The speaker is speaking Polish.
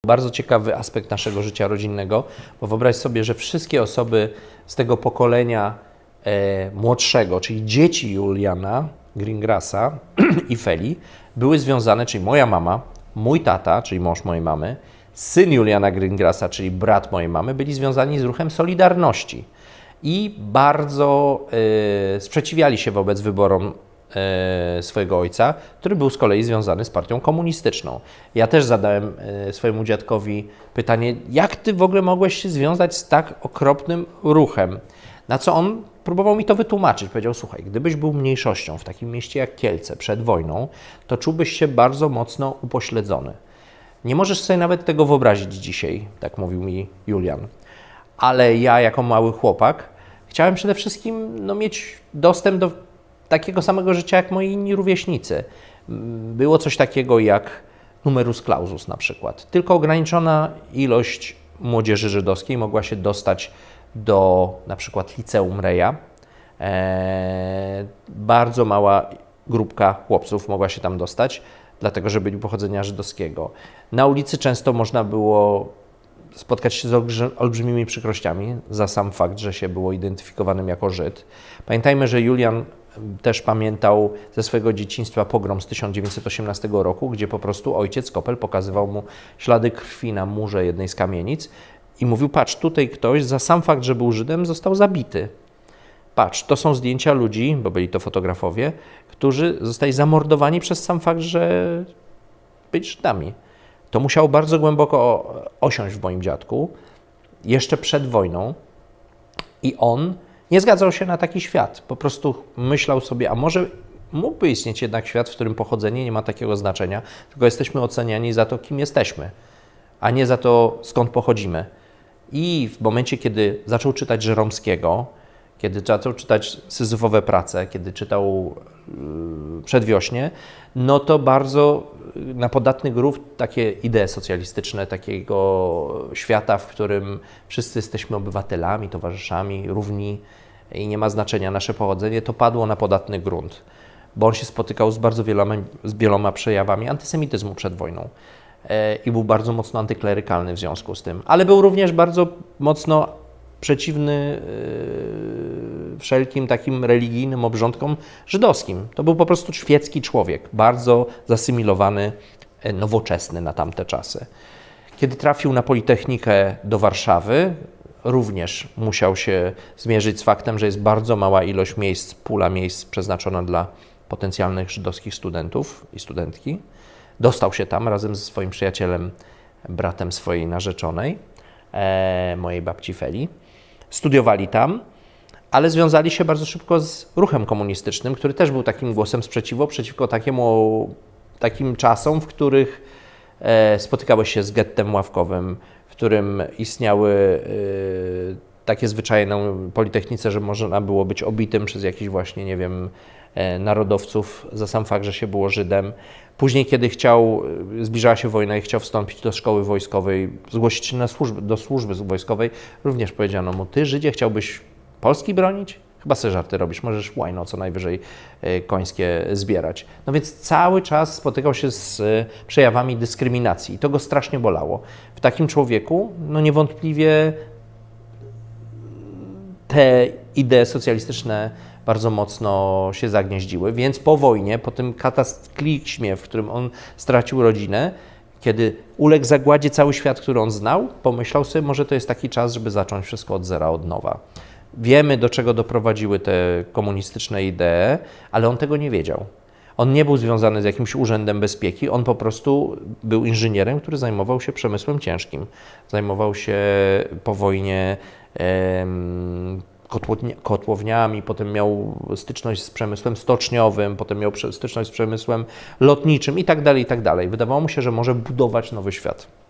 Bardzo ciekawy aspekt naszego życia rodzinnego, bo wyobraź sobie, że wszystkie osoby z tego pokolenia młodszego, czyli dzieci Juliana Greengrassa i Feli, były związane, czyli moja mama, mój tata, czyli mąż mojej mamy, syn Juliana Greengrassa, czyli brat mojej mamy, byli związani z ruchem Solidarności i bardzo sprzeciwiali się wobec wyborom swojego ojca, który był z kolei związany z partią komunistyczną. Ja też zadałem swojemu dziadkowi pytanie, jak ty w ogóle mogłeś się związać z tak okropnym ruchem? Na co on próbował mi to wytłumaczyć. Powiedział, słuchaj, gdybyś był mniejszością w takim mieście jak Kielce przed wojną, to czułbyś się bardzo mocno upośledzony. Nie możesz sobie nawet tego wyobrazić dzisiaj, tak mówił mi Julian. Ale ja jako mały chłopak chciałem przede wszystkim mieć dostęp do takiego samego życia jak moi inni rówieśnicy. Było coś takiego jak numerus clausus na przykład. Tylko ograniczona ilość młodzieży żydowskiej mogła się dostać do na przykład liceum Reja. Bardzo mała grupka chłopców mogła się tam dostać, dlatego że byli pochodzenia żydowskiego. Na ulicy często można było spotkać się z olbrzymimi przykrościami za sam fakt, że się było identyfikowanym jako Żyd. Pamiętajmy, że Julian też pamiętał ze swojego dzieciństwa pogrom z 1918 roku, gdzie po prostu ojciec Koppel pokazywał mu ślady krwi na murze jednej z kamienic i mówił, patrz, tutaj ktoś za sam fakt, że był Żydem, został zabity. Patrz, to są zdjęcia ludzi, bo byli to fotografowie, którzy zostali zamordowani przez sam fakt, że byli Żydami. To musiało bardzo głęboko osiąść w moim dziadku, jeszcze przed wojną i on nie zgadzał się na taki świat. Po prostu myślał sobie, a może mógłby istnieć jednak świat, w którym pochodzenie nie ma takiego znaczenia, tylko jesteśmy oceniani za to, kim jesteśmy, a nie za to, skąd pochodzimy. I w momencie, kiedy zaczął czytać Żeromskiego, kiedy zaczął czytać Syzyfowe prace, kiedy czytał Przedwiośnie, no to bardzo na podatny grób takie idee socjalistyczne, takiego świata, w którym wszyscy jesteśmy obywatelami, towarzyszami, równi i nie ma znaczenia nasze pochodzenie, to padło na podatny grunt, bo on się spotykał z bardzo wieloma przejawami antysemityzmu przed wojną i był bardzo mocno antyklerykalny w związku z tym, ale był również bardzo mocno przeciwny wszelkim takim religijnym obrządkom żydowskim. To był po prostu świecki człowiek, bardzo zasymilowany, nowoczesny na tamte czasy. Kiedy trafił na Politechnikę do Warszawy, również musiał się zmierzyć z faktem, że jest bardzo mała ilość miejsc, pula miejsc przeznaczona dla potencjalnych żydowskich studentów i studentki. Dostał się tam razem ze swoim przyjacielem, bratem swojej narzeczonej, mojej babci Feli. Studiowali tam, ale związali się bardzo szybko z ruchem komunistycznym, który też był takim głosem sprzeciwu przeciwko takim czasom, w których spotykałeś się z gettem ławkowym, w którym istniały takie zwyczaje na Politechnice, że można było być obitym przez jakichś właśnie, nie wiem, narodowców za sam fakt, że się było Żydem. Później, kiedy zbliżała się wojna i chciał wstąpić do szkoły wojskowej, zgłosić się do służby wojskowej, również powiedziano mu, ty Żydzie chciałbyś Polski bronić? Chyba sobie żarty robisz, możesz łajno co najwyżej końskie zbierać. No więc cały czas spotykał się z przejawami dyskryminacji i to go strasznie bolało. W takim człowieku, no niewątpliwie te idee socjalistyczne bardzo mocno się zagnieździły, więc po wojnie, po tym kataklizmie, w którym on stracił rodzinę, kiedy uległ zagładzie cały świat, który on znał, pomyślał sobie, może to jest taki czas, żeby zacząć wszystko od zera, od nowa. Wiemy, do czego doprowadziły te komunistyczne idee, ale on tego nie wiedział. On nie był związany z jakimś urzędem bezpieki, on po prostu był inżynierem, który zajmował się przemysłem ciężkim. Zajmował się po wojnie kotłowniami, potem miał styczność z przemysłem stoczniowym, potem miał styczność z przemysłem lotniczym i tak dalej, i tak dalej. Wydawało mu się, że może budować nowy świat.